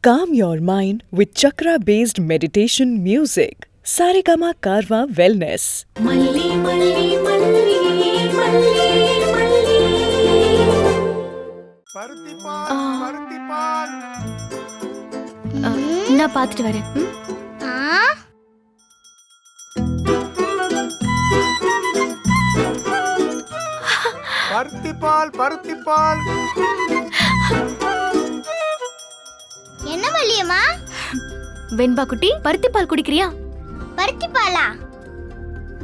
Calm your mind with chakra-based meditation music. Saregama Karwa Wellness. மல்லி மல்லி மல்லி மல்லி மல்லி பருத்திப்பால் நான் பார்த்துட்டு வரேன். பருத்திப்பால் என்ன மல்லியம்மா? வெண்பா குட்டி, பருத்தி பால் குடிக்கிறியா? பருத்தி பாலா?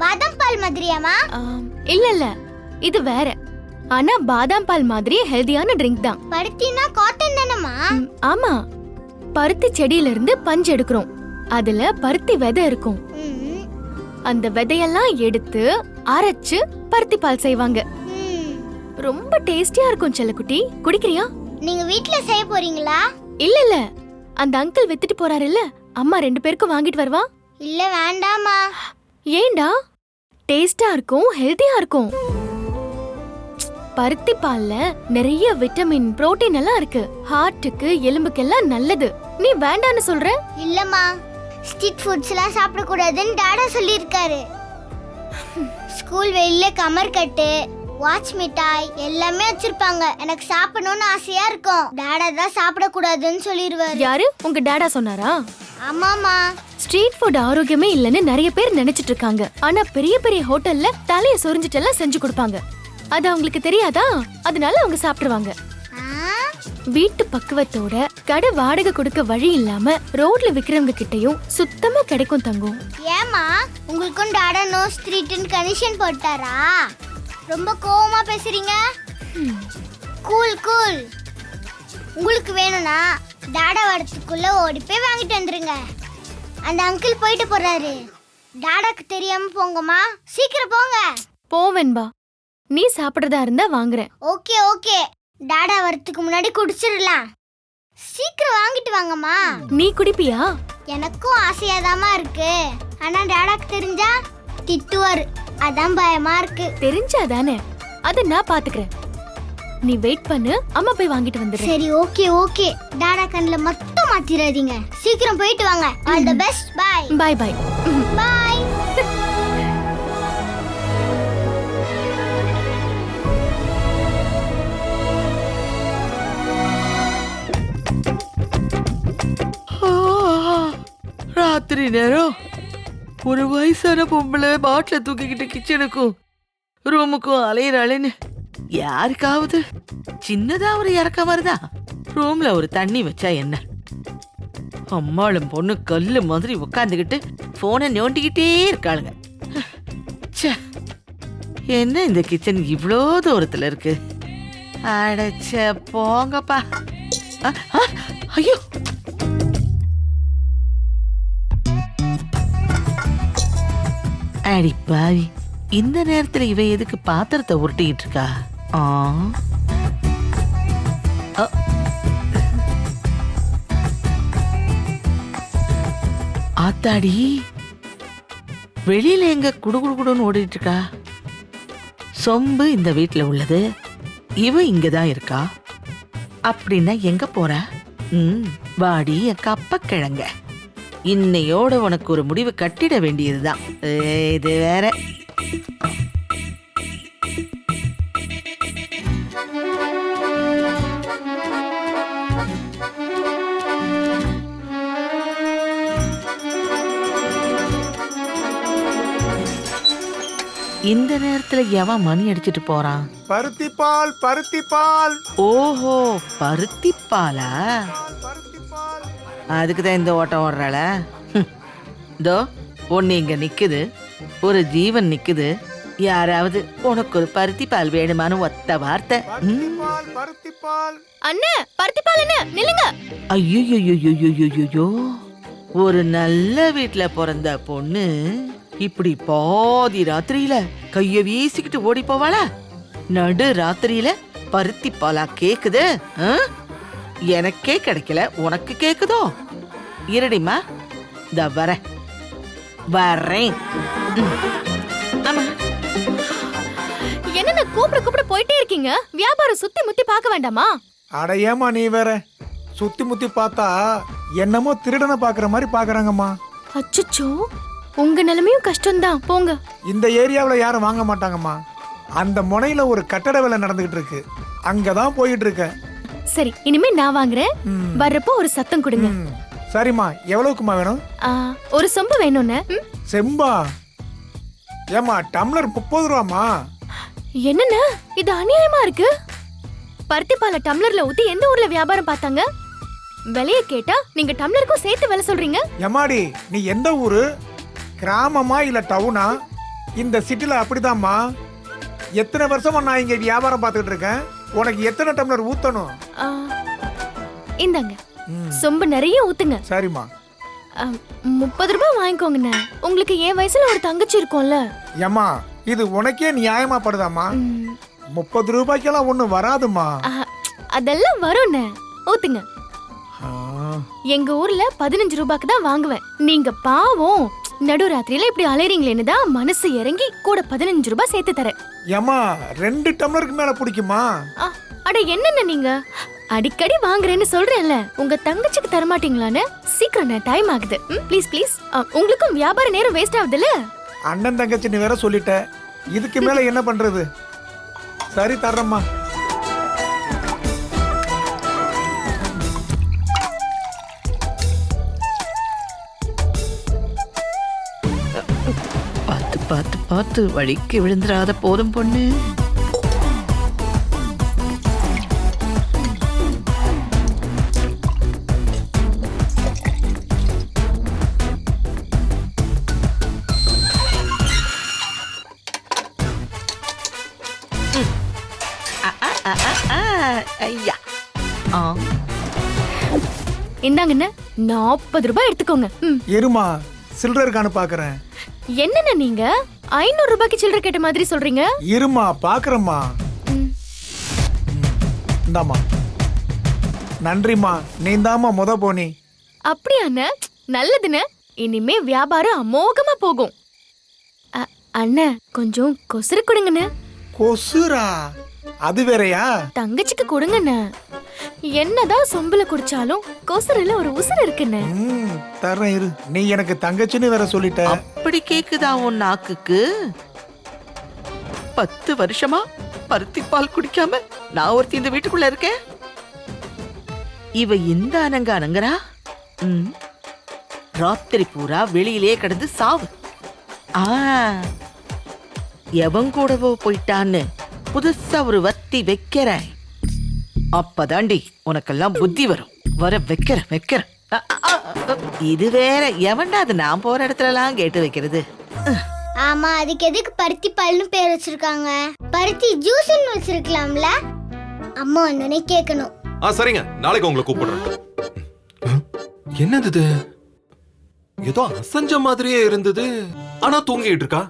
பாதாம் பால் மாதிரியாமா? இல்ல இது வேற. ஆனா பாதாம் பால் மாதிரி ஹெல்தியான ட்ரிங்க் தான். பருத்தினா காட்டன் தானம்மா? ஆமா, பருத்தி செடியில இருந்து பஞ்சு எடுக்கிறோம். அதுல பருத்தி விதை இருக்கும். அந்த விதையெல்லாம் எடுத்து அரைச்சு பருத்தி பால் செய்வாங்க. ரொம்ப டேஸ்டியா இருக்கும் செல்லக்குட்டி. குடிக்கிறியா? நீங்க வீட்ல செய்ய போறீங்களா? இல்ல அந்த அங்கிள் வித்துட்டு போறாருல்ல, அம்மா 2 பேருக்கும் வாங்கிட்டு வருவா. இல்ல வேண்டாமா. ஏண்டா? டேஸ்டா இருக்கும், ஹெல்தியா இருக்கும். பருத்தி பால்ல நிறைய விட்டமின், புரோட்டீன் எல்லாம் இருக்கு. ஹார்ட்டுக்கு, எலும்புக்கெல்லாம் நல்லது. நீ வேண்டான்னு சொல்ற? இல்லம்மா, ஸ்ட்ரீட் ஃபுட்ஸ் எல்லாம் சாப்பிட கூடாதுன்னு டாடா சொல்லிருக்காரு. ஸ்கூல் வெளியில கமர்கட்டு, வாட்ச் மிட்டாய் எல்லாமே வச்சிருப்பாங்க. எனக்கு சாப்பிடணும்னு ஆசையா இருக்கும். டாடா தான் சாப்பிட கூடாதுன்னு சொல்லிடுவாரு. யாரு? உங்க டாடா சொன்னாரா? ஆமாமா. ஸ்ட்ரீட் ஃபுட் ஆரோக்கியமே இல்லன்னு நிறைய பேர் நினைச்சிட்டு இருக்காங்க. ஆனா பெரிய பெரிய ஹோட்டல்ல தலைய சொரிஞ்சிட்டெல்லாம் செஞ்சு கொடுப்பாங்க. அது அவங்களுக்கு தெரியாதா? அதனால அவங்க சாப்பிடுவாங்க. வீட்டு பக்குவத்தோட கடை வாடகை கொடுக்க வழி இல்லாம ரோட்ல விக்கிறவங்க கிட்டயும் சுத்தமா கிடைக்கும் தங்கும். ஏமா, உங்களுக்கும் டாடா நோ ஸ்ட்ரீட்னு கண்டிஷன் போட்டாரா? ரொம்ப கோவமா பேசுறீங்க. Cool cool. உங்களுக்கு வேணும்னா டாடா வரத்துக்குள்ள ஓடி போய் வாங்கிட்டு வந்துருங்க. அந்த அங்கிள் போயிட்டு போறாரு. டாடாக்கு தெரியாம போங்கம்மா, சீக்கிரம் போங்க. போவன்பா, நீ சாப்பிடுறதா இருந்தா வாங்குறேன். ஓகே ஓகே, டாடா வரத்துக்கு முன்னாடி குடிச்சிடலாம். சீக்கிரம் வாங்கிட்டு வாங்கம்மா. நீ குடிப்பியா? எனக்கும் ஆசையாதாமா இருக்கு. ஆனா டாடாக்கு தெரிஞ்சா திட்டுவாரு. அதான் பயமா இருக்கு. தெரிஞ்சாதானே, அத நான் பாத்துக்கிறேன். நீ வெயிட் பண்ணு, அம்மா போய் வாங்கிட்டு வந்துடுறேன். சரி ஓகே ஓகே. டாடா கண்ணுல மட்டும் மாத்திராதீங்க. சீக்கிரம் போயிட்டு வாங்க. All the best. Bye bye bye bye. ராத்திரி நேரம் ஒரு வயசான பொம்பளை பாட்டில தூக்கிக்கிட்டு கிச்சனுக்கும் ரூமுக்கும் அலையிறாளேன்னு யாருக்காவது சின்னதா ஒரு இறக்கம் வருதா? ரூம்ல ஒரு தண்ணி வச்சா என்ன? அம்மாளும் பொண்ணு கல்லு மாதிரி உட்காந்துக்கிட்டு போனை நோண்டிக்கிட்டே இருக்காளுங்க. என்ன இந்த கிச்சன் இவ்வளோ தூரத்துல இருக்கு? அடைச்ச போங்கப்பா. ஐயோ, அடி பாவி, இந்த நேரத்துல இவ எதுக்கு பாத்திரத்தை உருட்டிக்கிட்டு இருக்கா? ஆத்தாடி, வெளியில எங்க குடுகுடுன்னு ஓடிட்டு இருக்கா? சொம்பு இந்த வீட்டுல உள்ளது, இவ இங்கதான் இருக்கா. அப்படின்னா எங்க போற? வாடி என் கப்ப கிழங்க, இன்னையோட உனக்கு ஒரு முடிவு கட்டிட வேண்டியதுதான். இது வேற. இந்த நேரத்துல எவன் மணி அடிச்சிட்டு போறான்? பருத்திப்பால். ஓஹோ, பருத்திப்பாலா? அதுக்குதான் இந்த ஓட்டம் ஓடுறாள. தோ ஒன்னு இங்க நிக்குது, ஒரு ஜீவன் நிக்குது. யாராவது உனக்கு ஒரு பருத்தி பால் வேணுமான்னு ஒத்த வார்த்தை. அண்ணே, பருத்தி பால் என்ன? நில்லுங்க. ஐயோ, ஒரு நல்ல வீட்டுல பிறந்த பொண்ணு இப்படி பாதி ராத்திரியில கைய வீசிக்கிட்டு ஓடி போவாளா? நடு ராத்திரியில பருத்தி பாலா கேக்குது? எனக்கே கிடைக்கல, உனக்கு கேக்குதோ? இருடிமா, இந்த வரேன். என்ன கூப்பிட போயிட்டே இருக்கீங்க? வியாபாரம் சுத்தி முத்தி பார்க்க வேண்டாமா? அட ஏமா நீ வேற, சுத்தி முத்தி பார்த்தா என்னமோ திருடனை பாக்குற மாதிரி பாக்குறாங்கம்மா. அச்சச்சோ, உங்க நிலைமையும் கஷ்டம்தான் போங்க. இந்த ஏரியாவுல யாரும் வாங்க மாட்டாங்கம்மா. அந்த முனையில ஒரு கட்டட வேலை நடந்துகிட்டு இருக்கு, அங்கதான் போயிட்டு இருக்கேன். சரி, இனிமே நான் வாங்குறேன். வர்றப்போ ஒரு சத்தம் கொடுங்க. சரிம்மா, எவ்வளவுக்குமா வேணும்? ஒரு சொம்பு வேணும்னு. செம்பா? ஏமா டம்ளர் 30 ரூபாமா? என்னண்ணா இது அநியாயமா இருக்கு. பருத்தி பாலை டம்ளர்ல ஊத்தி எந்த ஊர்ல வியாபாரம் பார்த்தாங்க? விலைய கேட்டா நீங்க டம்ளருக்கும் சேர்த்து விலை சொல்றீங்க. எம்மாடி, நீ எந்த ஊரு? கிராமமா இல்ல டவுனா? இந்த சிட்டில அப்படிதாம்மா. எத்தனை வருஷமா நான் இங்க வியாபாரம் பார்த்துட்டு இருக்கேன். உனக்கு எத்தனை டம்ளர் ஊத்தணும்? இந்தாங்க, சொம்பு நிறைய ஊத்துங்க. சரிம்மா. 30 ரூபாய் வாங்கிக்கோங்கண்ணே. உங்களுக்கு என் வயசுல ஒரு தங்கச்சி இருக்கும்ல. ஏம்மா, இது உனக்கே நியாயமா படுதாம்மா? 30 ரூபாய்க்கெல்லாம் ஒண்ணும் வராதுமா. அதெல்லாம் வரும்ண்ணே, ஊத்துங்க. எங்க ஊர்ல 15 ரூபாய்க்கு தான் வாங்குவேன். நீங்க பாவம் நடுராத்திரியில இப்படி அலையறீங்களேன்னு தான் மனசு இறங்கி கூட 15 ரூபாய் சேர்த்து தரேன். ஏம்மா, 2 டம்ளருக்கு மேல பிடிக்குமா? அட என்னென்ன நீங்க அடிக்கடி வாங்குறேன்னு சொல்றேன்ல, உங்க தங்கச்சிக்கு தரமாட்டீங்களான்னு? சீக்கிரம் டைம் ஆகுது. Please please. உங்களுக்கும் வியாபார நேரம் வேஸ்ட் ஆகுதுல்ல. அண்ணன் தங்கச்சி நீ வேற சொல்லிட்ட, இதுக்கு மேல என்ன பண்றது? சரி, தர்றம்மா. பார்த்து பார்த்து பார்த்து வழிக்கு விழுந்துராத போதும் பொண்ணு. ஐயா, இந்தாங்கண்ணே, 40 ரூபாய் எடுத்துக்கோங்க. இருமா, சில்லறை இருக்கான்னு பாக்குறேன். என்னண்ணே நீங்க 500 ரூபாய்க்கு சில்லறை கேட்ட மாதிரி சொல்றீங்க? இருமா, பாக்குறேம்மா. இந்தாமா. நன்றிம்மா, நீ தாமா முத போனி. அப்படியாண்ணே, நல்லதுண்ணே. இனிமே வியாபாரம் அமோகமா போகும். அண்ணே, கொஞ்சம் கொசுறு கொடுங்கண்ணே. கொசுரா? அது வேறயா? தங்கச்சிக்கு கொடுங்கண்ணே. என்னதான் சொம்புல குடிச்சாலும் கொசுறுல ஒரு உசுறு இருக்குண்ணே. தரேன் இரு. நீ எனக்கு தங்கச்சின்னு வேற சொல்லிட்ட. அப்படி கேக்குதா உன் நாக்குக்கு? 10 வருஷமா பருத்தி பால் குடிக்காம நான் ஒருத்தி இந்த வீட்டுக்குள்ள இருக்கேன். இவ இந்த அனங்க அனங்கரா. ராத்திரி பூரா வெளியிலே கிடந்து சாவு. எவன் கூடவோ போயிட்டான்னு புதுசா ஒரு வத்தி வைக்கிறேன். அப்பதாண்டி உனக்கெல்லாம் புத்தி வரும். வர வைக்கிற. இது வேற, எவன்டா அது நான் போற இடத்துல எல்லாம் கேட்டு வைக்கிறது? ஆமா, அதுக்கு எதுக்கு பருத்தி பால்னு பேர் வச்சிருக்காங்க? பருத்தி ஜூஸ்னு வச்சிருக்கலாம்ல. அம்மா என்னன்னு கேட்கணும். சரிங்க, நாளைக்கு உங்களை கூப்பிடுறேன். என்னது இது? ஏதோ அசஞ்ச மாதிரியே இருந்தது, ஆனா தூங்கிட்டு இருக்கா.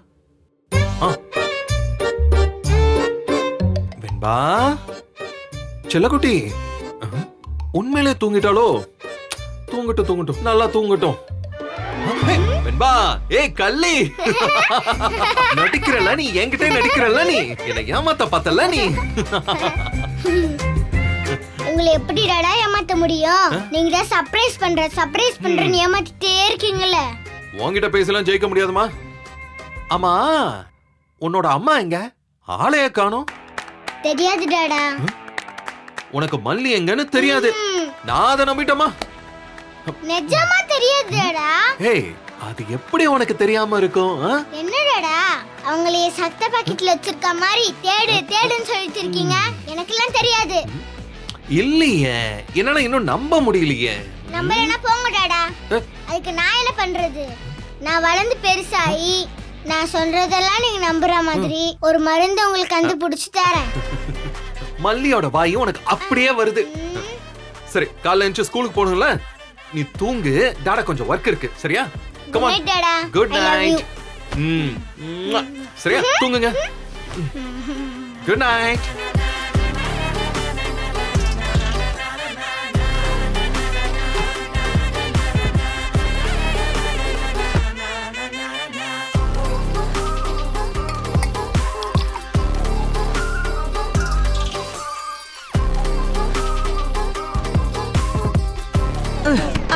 வெண்பா, செல்லக்குட்டி, உண்மையிலே தூங்கிட்டாலோ? தூங்கட்டும், நல்லா தூங்கட்டும். வெண்பா, ஏய் கள்ளி, நடிக்கிறல்ல நீ, என்கிட்ட நடிக்கிறல்ல நீ, என்னை ஏமாத்த பார்த்தல நீ. உங்களை எப்படி டாடா ஏமாத்த முடியும்? நீங்க தான் சர்ப்ரைஸ் பண்றேன்னு ஏமாத்திட்டே இருக்கீங்கல்ல. உன்கிட்ட பேசலாம் ஜெயிக்க முடியாதுமா. ஆமா, உன்னோட அம்மா எங்க? ஆளைய காணோம். தெரியாது டாடா. உனக்கு மல்லி எங்கன்னு தெரியாது. நான் அதை நம்பிட்டோமா? நிஜமா தெரியாது டாடா. ஏய், அது எப்படி உனக்கு தெரியாம இருக்கும்? என்ன டாடா, அவங்களே சத்த பாக்கெட்ல வச்சிருக்க மாதிரி தேடுன்னு சொல்லிட்டு இருக்கீங்க. எனக்கெல்லாம் தெரியாது. இல்லையே, என்னால இன்னும் நம்ப முடியலையே. நம்பலனா போங்க டாடா. அதுக்கு நான் என்ன பண்றது? நான் வளர்ந்து பெருசாகி நான் சொல்றதெல்லாம் நீங்க நம்புற மாதிரி ஒரு மருந்து உங்களுக்கு கண்டுபிடிச்சு தரேன். மல்லியோட வாயும் உனக்கு அப்படியே வருது. சரி, காலைல எழுந்து ஸ்கூலுக்கு போகணும்ல, நீ தூங்கு. டாடா கொஞ்சம் ஒர்க் இருக்கு, சரியா? Come on Tata. Good night. சரியா, தூங்குங்க. Good night.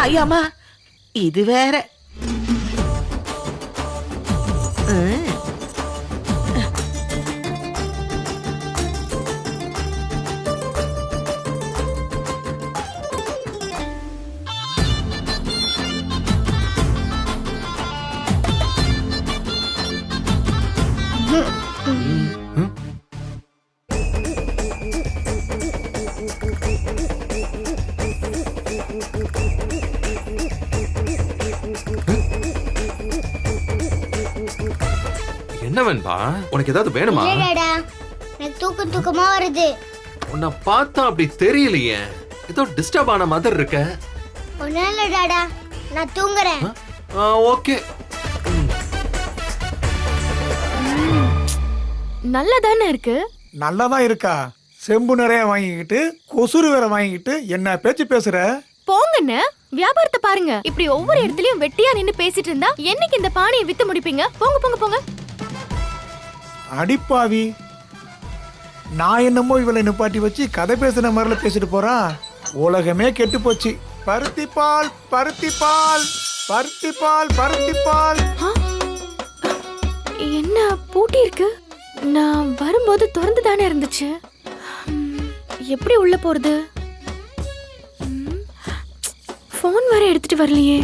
ஐயாமா இது வேற. என்ன வேணும்பா? உனக்கு ஏதாவது வேணுமா? இல்ல டாடா, எனக்கு தூக்கமா வருது. உன்னை பார்த்தா அப்படி தெரியலையே, ஏதோ டிஸ்டர்ப் ஆன மாதிரி இருக்க. ஒண்ணும் இல்ல டாடா, நான் தூங்குறேன். ஓகே. நல்லதானே இருக்கு. நல்லாதான் இருக்கா? செம்பு நிறைய வாங்கிக்கிட்டு கொசுறு வேற வாங்கிக்கிட்டு என்ன பேச்சு பேசுற? போங்கண்ணே, வியாபாரத்தை பாருங்க. இப்படி ஒவ்வொரு இடத்துலயும் வெட்டியா நின்னு பேசிட்டு இருந்தா என்னைக்கு இந்த பானையை வித்து முடிப்பீங்க? போங்க போங்க போங்க. அடிப்பாவி, நான் என்னமோ இவளை நிப்பாட்டி வச்சு கதை பேசுன மாதிரில பேசிட்டு போறான். உலகமே கெட்டு போச்சு. பருத்தி பால் பருத்தி பால் பருத்தி பால் பருத்தி பால். என்ன பூட்டி இருக்கு? நான் வரும்போது திறந்து தானே இருந்துச்சு. எப்படி உள்ள போறது? போன் வேற எடுத்துட்டு வரலையே.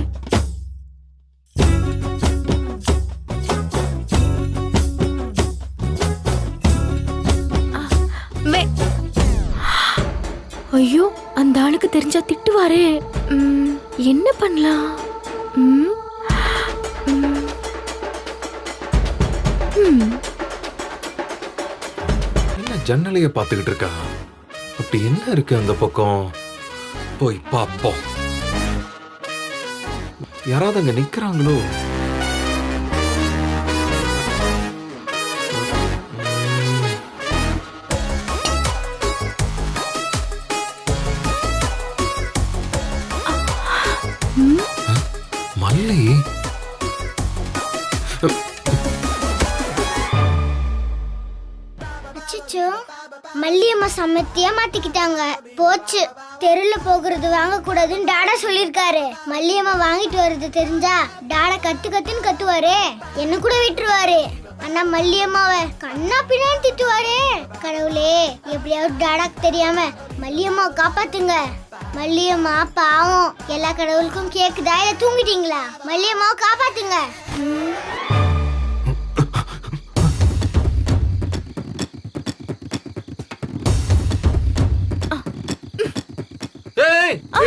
ஐயோ, அந்த ஆளுக்கு தெரிஞ்சா திட்டுவாரே. என்ன பண்ணலாம்? என்ன ஜன்னலைய பாத்துக்கிட்டு இருக்கா? அப்படி என்ன இருக்கு அந்த பக்கம்? போய் பாப்போம். யாராவது அங்க நிக்கிறாங்களோ? மல்லி, அச்சச்சோ, மல்லியம்மா சமத்தியா மாத்திக்கிட்டாங்க. போச்சு, தெருல போகிறது வாங்க கூடாதுன்னு டாடா சொல்லிருக்காரு. மல்லியம்மா வாங்கிட்டு வருது தெரிஞ்சா டாடா கத்து கத்துன்னு கத்துவாரு, என்ன கூட விட்டுருவாரு. ஆனா மல்லியம்மாவை கண்ணா பின்னான்னு திட்டுவாரு. கடவுளே, எப்படியாவது டாடாக்கு தெரியாம மல்லியம்மாவை காப்பாத்துங்க. மல்லியம்மா பாவம். எல்லா கடவுளுக்கும் கேக்குதா இல்ல தூங்கிட்டீங்களா? மல்லியம்மாவை காப்பாத்துங்க.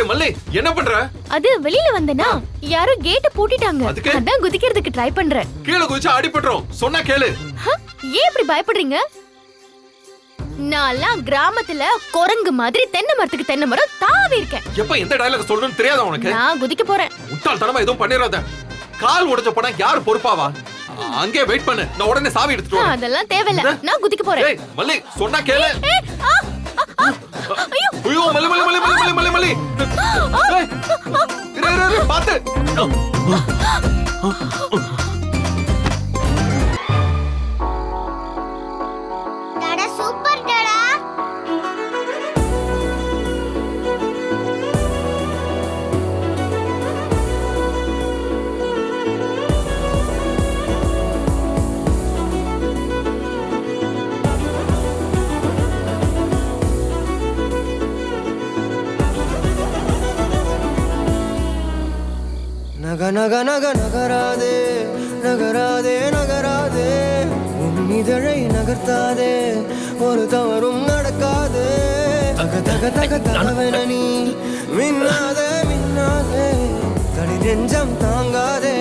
மல்லி, என்ன பண்ற? அது வெளியில வந்தனா யாரோ கேட்ட பூட்டிட்டாங்க. அதுக்கு? அதான் குதிக்கிறதுக்கு ட்ரை பண்றேன். கீழே குதிச்சு அடிபட்டுரும். சொன்னா கேளு. ஏன் இப்படி பயப்படுறீங்க? நான்லாம் கிராமத்துல குரங்கு மாதிரி தென்னை மரத்துக்கு தென்னை மரம் தாவி இருக்கேன். எப்ப எந்த டயலாக் சொல்றேன்னு தெரியாதா உனக்கு? நான் குதிக்க போறேன். முட்டாள்தனமா எதுவும் பண்ணிராத. கால் உடைஞ்ச போனா யாரு பொறுப்பாவா? அங்கே வெயிட் பண்ணு, நான் உடனே சாவி எடுத்துட்டு வரேன். அதெல்லாம் தேவையில்ல, நான் குதிக்க போறேன். ஏய் மல்லி, சொன்னா கேளு. ஐயோ, ஐயோ, மல்லி மல்லி மல்லி மல்லி மல்லி மல்லி. ஏய், இரு இரு இரு, பாத்து. டாடா சூப்பர் டாடா. நக நக நக நகராதே நகராதே நகராதே, உன் இதழை நகர்த்தாதே, ஒரு தவறும் நடக்காதே. தக தக தக தகவென நீ மின்னாதே மின்னாதே, தடி நெஞ்சம் தாங்காதே,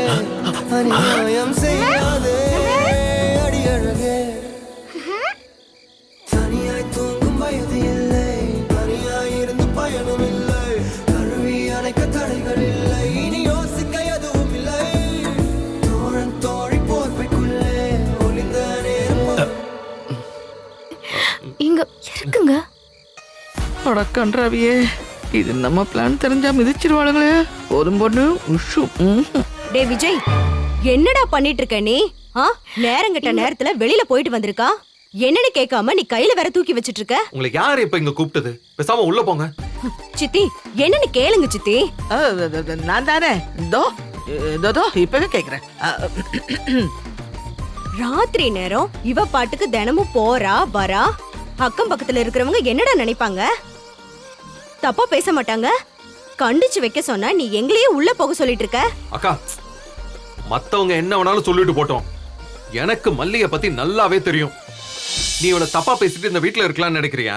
அநியாயம் செய்யாதே அடியழகே. தனியாய் தூங்கும் வயது இல்லை, தனியாய் இருந்து பயனும் இல்லை, கழுவி அணைக்க தடைகள் இல்லை, இனி யோசிக்க எதுவும் இல்லை. தோழன் தோழி போர்வைக்குள்ளே ஒளிந்த நேரம் இங்க இருக்குங்க. அடக்கன்றாவியே, இது நம்ம பிளான் தெரிஞ்சா மிதிச்சிருவாளுங்களே. போதும் பொண்ணு உஷு. டே விஜய், என்னடா பண்ணிட்டு இருக்க நீ? நேரங்கட்ட நேரத்துல வெளியில போயிட்டு வந்திருக்கா, என்னன்னு கேட்காம நீ கையில வேற தூக்கி வச்சிட்டு இருக்க. உங்களுக்கு யாரு இப்ப இங்க கூப்பிட்டது? பேசாம உள்ள போங்க. சித்தி என்னன்னு கேளுங்க சித்தி. நான் தானே இதோ இப்பவே கேக்குறேன். ராத்திரி நேரம் இவ பாட்டுக்கு தினமும் போறா வரா. அக்கம் பக்கத்துல இருக்கிறவங்க என்னடா நினைப்பாங்க? தப்பா பேச மாட்டாங்க? கண்டிச்சு வைக்க சொன்னா நீ எங்களையே உள்ள போக சொல்லிட்டு இருக்க. அக்கா, மத்தவங்க என்ன வேணாலும் சொல்லிட்டு போட்டோம், எனக்கு மல்லிய பத்தி நல்லாவே தெரியும். நீ இவள தப்பா பேசிட்டு இந்த வீட்ல இருக்கலாம்னு நினைக்கிறியா?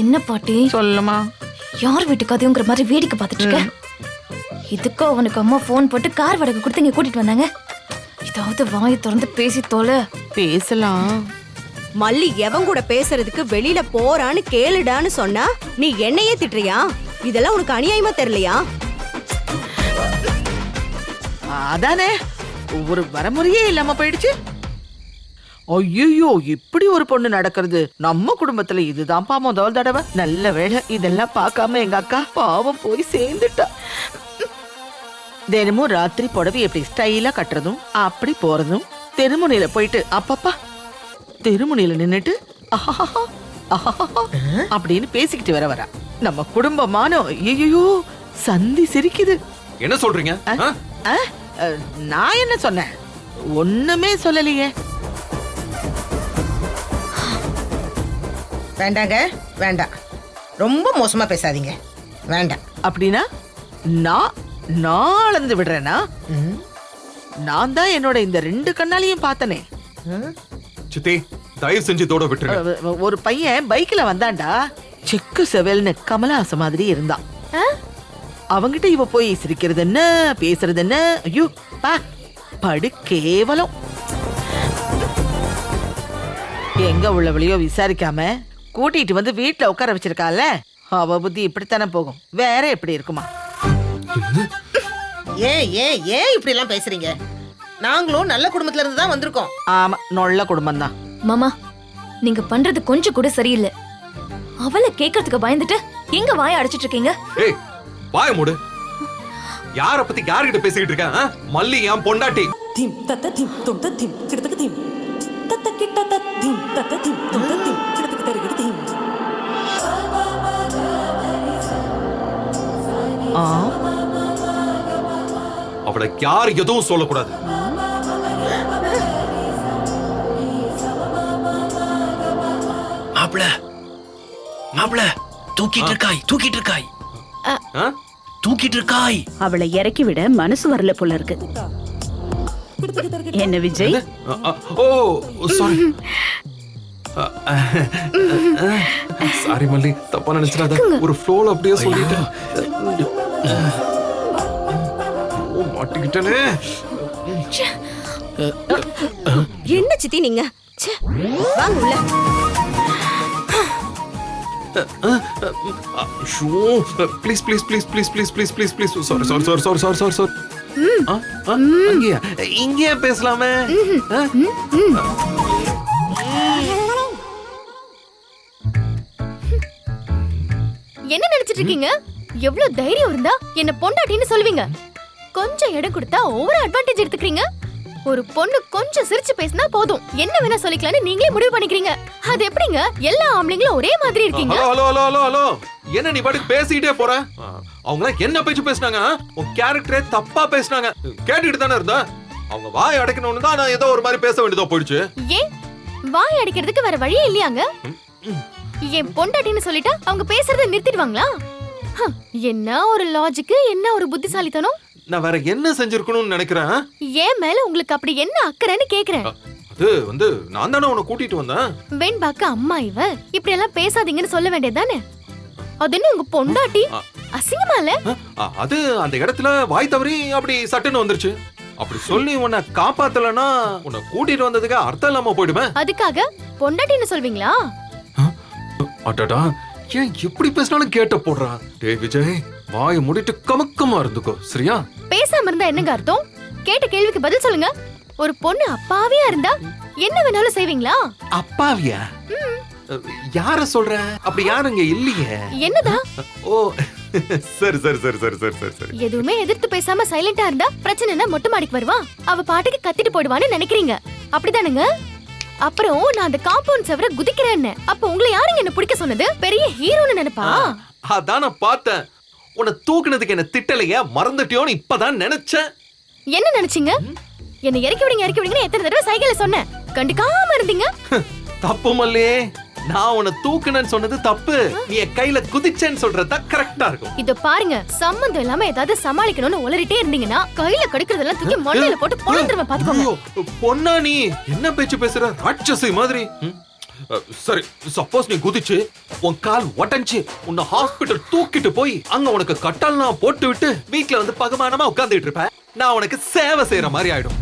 என்ன பாட்டி சொல்லுமா. யார் வீட்டுக்கு அதுங்கிற மாதிரி வேடிக்கை பார்த்துட்டு இருக்க? இதுக்கோ அவனுக்கு அம்மா போன் போட்டு கார் வாடகை கொடுத்து இங்க கூட்டிட்டு வந்தாங்க. ஏதாவது வாயை திறந்து பேசி தோல. பேசலாம். மல்லி எவன் கூட பேசுறதுக்கு வெளியில போறான்னு கேளுடான்னு சொன்னா நீ என்னையே திட்டுறியா? இதெல்லாம் உனக்கு அநியாயமா தெரியலையா? அதானே ஒரு வரமுறையே இல்லாம போயிடுச்சு. ஐயோ, இப்படி ஒரு பொண்ணு நடக்கிறது நம்ம குடும்பத்துல இதுதான்ப்பா முதல் தடவை. நல்ல வேளை இதெல்லாம் பார்க்காம எங்க அக்கா பாவம் போய் சேர்ந்துட்டா. தினமும் ராத்திரி புடவை எப்படி ஸ்டைலா கட்டுறதும் அப்படி போறதும், தெருமுனையில போயிட்டு அப்பப்பா தெருமுனையில நின்னுட்டு அஹஹா அஹஹா அப்படின்னு பேசிக்கிட்டு வரா. நம்ம குடும்பமானோ ஐயோ சந்தி சிரிக்குது. என்ன சொல்றீங்க? நான் என்ன சொன்னேன்? ஒண்ணுமே சொல்லலையே. வேண்டாங்க, வேண்டாம். ரொம்ப மோசமா பேசாதீங்க, வேண்டாம். அப்படின்னா நான் அளந்து விடுறேனா? நான் தான் என்னோட இந்த 2 கண்ணாலையும் பார்த்தனே. சித்தி, தயவு செஞ்சு தோட விட்டுருங்க. ஒரு பையன் பைக்ல வந்தான்டா, செக்கு செவல்னு கமலஹாசன் மாதிரி இருந்தான். அவங்கிட்ட இவ போய் சிரிக்கிறது என்ன, பேசுறது என்ன? ஐயோ பா, படு கேவலம். எங்க உள்ளவளையோ விசாரிக்காம கூட்டிட்டு வந்து வீட்டுல உட்கார வச்சிருக்கால, அவ புத்தி இப்படித்தானே போகும், வேற எப்படி இருக்குமா? ஏன் ஏன் ஏன் இப்படி எல்லாம் பேசுறீங்க? நாங்களும் நல்ல குடும்பத்துல இருந்து தான் வந்திருக்கோம். ஆமா, நல்ல குடும்பம் தான். மாமா, நீங்க பண்றது கொஞ்சம் கூட சரியில்லை. அவளை கேட்கறதுக்கு பயந்துட்டு எங்க வாயை அடைச்சிட்டு இருக்கீங்க? ஏய், வாய மூடு. யார பத்தி யார்கிட்ட பேசிக்கிட்டு இருக்க? மல்லி என் பொண்டாட்டி. திம் தத்த திம் தும் தத்திம் கிடத்துக்கு திம் தத்த கிட்ட தத்திம் தத்த திம் தும் தத்திம் கிடத்துக்கு தருகிடு திம். அவளை யார் எதுவும் சொல்லக்கூடாது. மாப்ள மாப்ள, தூக்கிட்டு இருக்காய், தூக்கிட்டு இருக்காய், தூக்கிட்டு இருக்காய். அவளை இறக்கி விட மனசு வரல போல இருக்கு. என்ன விஜய்? ஓ சாரி சாரி மல்லி, தப்பா நினைச்சிடாத. ஒரு ஃப்ளோல அப்படியே சொல்லிட்டேன். ஓ, மாட்டிக்கிட்டனே. என்ன சித்தி நீங்க? ச்சே, வாங்க உள்ள. Please please please please please please please please sorry sorry sorry sorry sorry sorry sorry. இங்கேயே பேசலாமே. என்ன நினைச்சிட்டு இருக்கீங்க? எவ்வளவு தைரியம் இருந்தா என்ன பொண்டாட்டின்னு சொல்லுவீங்க? கொஞ்சம் இடம் கொடுத்தா ஓவர் அட்வான்டேஜ் எடுத்துக்கிறீங்க. ஒரு பொண்ணு கொஞ்சம் சிரிச்சு பேசினா போதும், என்ன வேணா சொல்லிக்கலாம்னு நீங்களே முடிவு பண்ணிக்கிறீங்க. அது எப்படிங்க? எல்லா ஆம்பளைங்களும் ஒரே மாதிரி இருக்கீங்க? ஹலோ ஹலோ ஹலோ ஹலோ, என்ன நீ பாட்டுக்கு பேசிக்கிட்டே போற? அவங்க என்ன பேச்சு பேசினாங்க? உன் கேரக்டரே தப்பா பேசினாங்க. கேட்டுட்டு தானே இருந்தா? அவங்க வாய் அடைக்கணும்னு தான் நான் ஏதோ ஒரு மாதிரி பேச வேண்டியதா போயிடுச்சு. ஏன் வாய் அடைக்கிறதுக்கு வேற வழியே இல்லையாங்க? என் பொண்டாட்டின்னு சொல்லிட்டா அவங்க பேசுறத நிறுத்திடுவாங்களா? என்ன ஒரு லாஜிக், என்ன ஒரு புத்திசாலித்தனம். நான் வேற என்ன செஞ்சிருக்கணும்னு நினைக்கிறேன். ஏன் மேல உங்களுக்கு அப்படி என்ன அக்கறைன்னு கேக்குறேன். அது நான் தானே உன்னை கூட்டிட்டு வந்தேன். வெண்பாக்க அம்மா இவ இப்படி எல்லாம் பேசாதீங்கன்னு சொல்ல வேண்டியதானே? அது என்ன உங்க பொண்டாட்டி? அசிங்கமா இல்ல? அது அந்த இடத்துல வாய் தவறி அப்படி சட்டுன்னு வந்துருச்சு. அப்படி சொல்லி உன்னை காப்பாத்தலனா உன்னை கூட்டிட்டு வந்ததுக்கு அர்த்தம் இல்லாம போயிடுமே. அதுக்காக பொண்டாட்டின்னு சொல்வீங்களா? அடடா, ஏன் எப்படி பேசினாலும் கேட்ட போடுறா. டேய் விஜய், வாயை மூடிட்டு கமக்கமா இருந்துக்கோ, சரியா? பேசாம இருந்தா என்னங்க அர்த்தம்? கேட்ட கேள்விக்கு பதில் சொல்லுங்க. ஒரு பொண்ணு அப்பாவியா இருந்தா என்ன வேணாலும் செய்வீங்களா? அப்பாவியா? யார சொல்ற? அப்படி யாருங்க இல்லையே. என்னதா? ஓ சரி சரி சரி சரி சரி சரி சரி. எதுவுமே எதிர்த்து பேசாம சைலண்டா இருந்தா பிரச்சனைனா மொட்டை மாடிக்கு வருவா, அவ பாட்டுக்கு கத்திட்டு போயிடுவான்னு நினைக்கிறீங்க, அப்படிதானுங்க? அப்புறம் நான் அந்த காம்பவுண்ட் செவரை குதிக்கிறேன்னு. அப்ப உங்களை யாருங்க என்ன பிடிக்க சொன்னது? பெரிய ஹீரோன்னு நினைப்பா? அதான் நான் பார்த்தேன். உன்னை தூக்குனதுக்கு என்ன திட்டலையா, மறந்துட்டியோன்னு இப்பதான் நினைச்சேன். என்ன நினைச்சீங்க? என்ன இறக்கி விடுங்கன்னு எத்தனை தடவை சைக்கிள்ல சொன்னேன், கண்டுக்காம இருந்தீங்க. தப்பு மல்லியே, நான் உன்னை தூக்குனேன்னு சொன்னது தப்பு. நீ என் கையில குதிச்சேன்னு சொல்றதா கரெக்டா இருக்கும். இத பாருங்க, சம்பந்தம் இல்லாம ஏதாவது சமாளிக்கணும்னு உளறிட்டே இருந்தீங்கன்னா கையில கடிக்கிறதெல்லாம் தூக்கி மண்டையில போட்டு பொழந்துருவேன் பாத்துக்கோங்க. ஐயோ, பொன்னா நீ என்ன பேச்சு பேசுற, ராட்சசி மாதிரி. சரி, சப்போஸ் நீ குதிச்சு உன் கால் உடைஞ்சு உன்னை ஹாஸ்பிட்டல் தூக்கிட்டு போய் அங்க உனக்கு கட்டல்லாம் போட்டு விட்டு வீட்ல வந்து பகமானமா உட்கார்ந்துட்டு இருப்ப, நான் உனக்கு சேவை செய்யற மாதிரி ஆயிடும்.